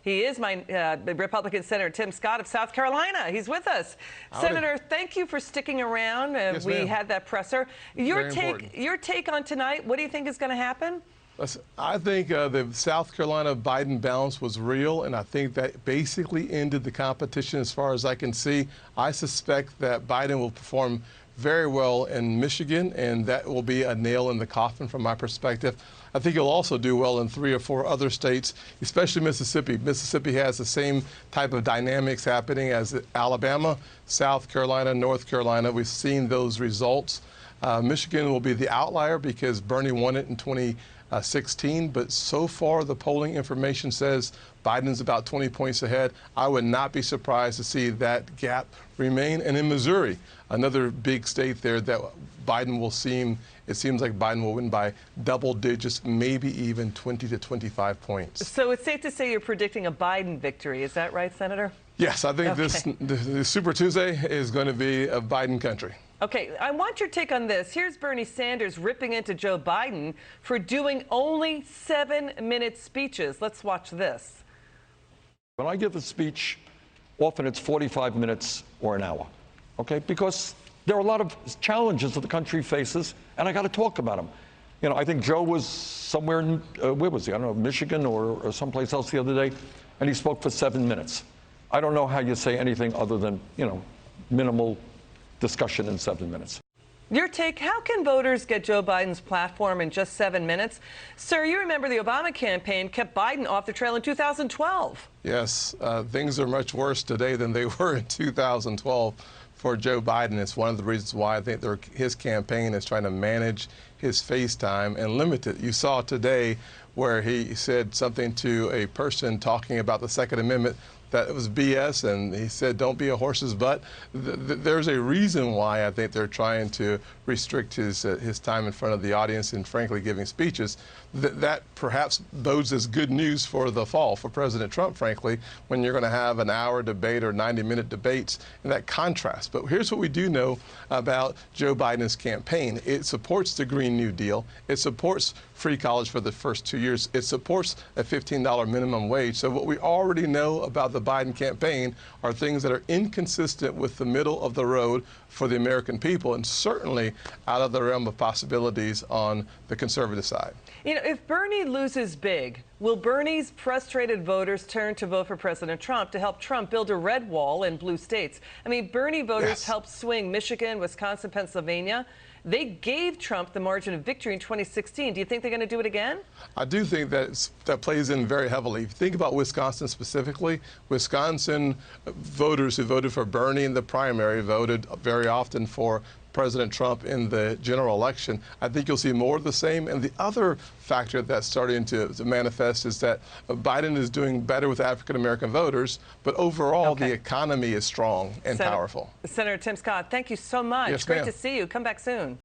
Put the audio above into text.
He is my Republican Senator Tim Scott of South Carolina. He's with us. Howdy. Senator, thank you for sticking around. Yes, we had that presser. Your take on tonight, what do you think is going to happen? Listen, I think the South Carolina-Biden balance was real, and I think that basically ended the competition as far as I can see. I suspect that Biden will perform very well in Michigan, and that will be a nail in the coffin from my perspective. I think he'll also do well in 3 or 4 other states, especially Mississippi. Mississippi has the same type of dynamics happening as Alabama, South Carolina, North Carolina. We've seen those results. Michigan will be the outlier because Bernie won it in 2016, but so far the polling information says Biden's about 20 points ahead. I would not be surprised to see that gap remain. And in Missouri, another big state there that it seems like Biden will win by double digits, maybe even 20 to 25 points. So it's safe to say you're predicting a Biden victory. Is that right, Senator? Yes, I think this Super Tuesday is going to be a Biden country. Okay, I want your take on this. Here's Bernie Sanders ripping into Joe Biden for doing only 7-minute speeches. Let's watch this. When I give a speech, often it's 45 minutes or an hour, okay? Because there are a lot of challenges that the country faces, and I got to talk about them. You know, I think Joe was somewhere in, where was he? I don't know, Michigan or someplace else the other day, and he spoke for 7 minutes. I don't know how you say anything other than, you know, minimal discussion in 7 minutes. Your take, how can voters get Joe Biden's platform in just 7 minutes? Sir, you remember the Obama campaign kept Biden off the trail in 2012. Yes, things are much worse today than they were in 2012 for Joe Biden. It's one of the reasons why I think his campaign is trying to manage his face time and limit it. You saw today where he said something to a person talking about the Second Amendment that it was BS, and he said, don't be a horse's butt. There's a reason why I think they're trying to restrict his time in front of the audience and, frankly, giving speeches. That perhaps bodes as good news for the fall for President Trump, frankly, when you're going to have an hour debate or 90-minute debates, and that contrast. But here's what we do know about Joe Biden's campaign. It supports the Green New Deal. It supports free college for the first 2 years. It supports a $15 minimum wage. So what we already know about the Biden campaign are things that are inconsistent with the middle of the road for the American people, and certainly out of the realm of possibilities on the conservative side. You know, if Bernie loses big, will Bernie's frustrated voters turn to vote for President Trump to help Trump build a red wall in blue states? I mean, Bernie voters helped swing Michigan, Wisconsin, Pennsylvania. They gave Trump the margin of victory in 2016. Do you think they're going to do it again? I do think that plays in very heavily. If you think about Wisconsin specifically, Wisconsin voters who voted for Bernie in the primary voted very often for President Trump in the general election. I think you'll see more of the same. And the other factor that's starting to manifest is that Biden is doing better with African-American voters, but overall the economy is strong and powerful. Senator Tim Scott, thank you so much. Yes, Great to see you. Come back soon.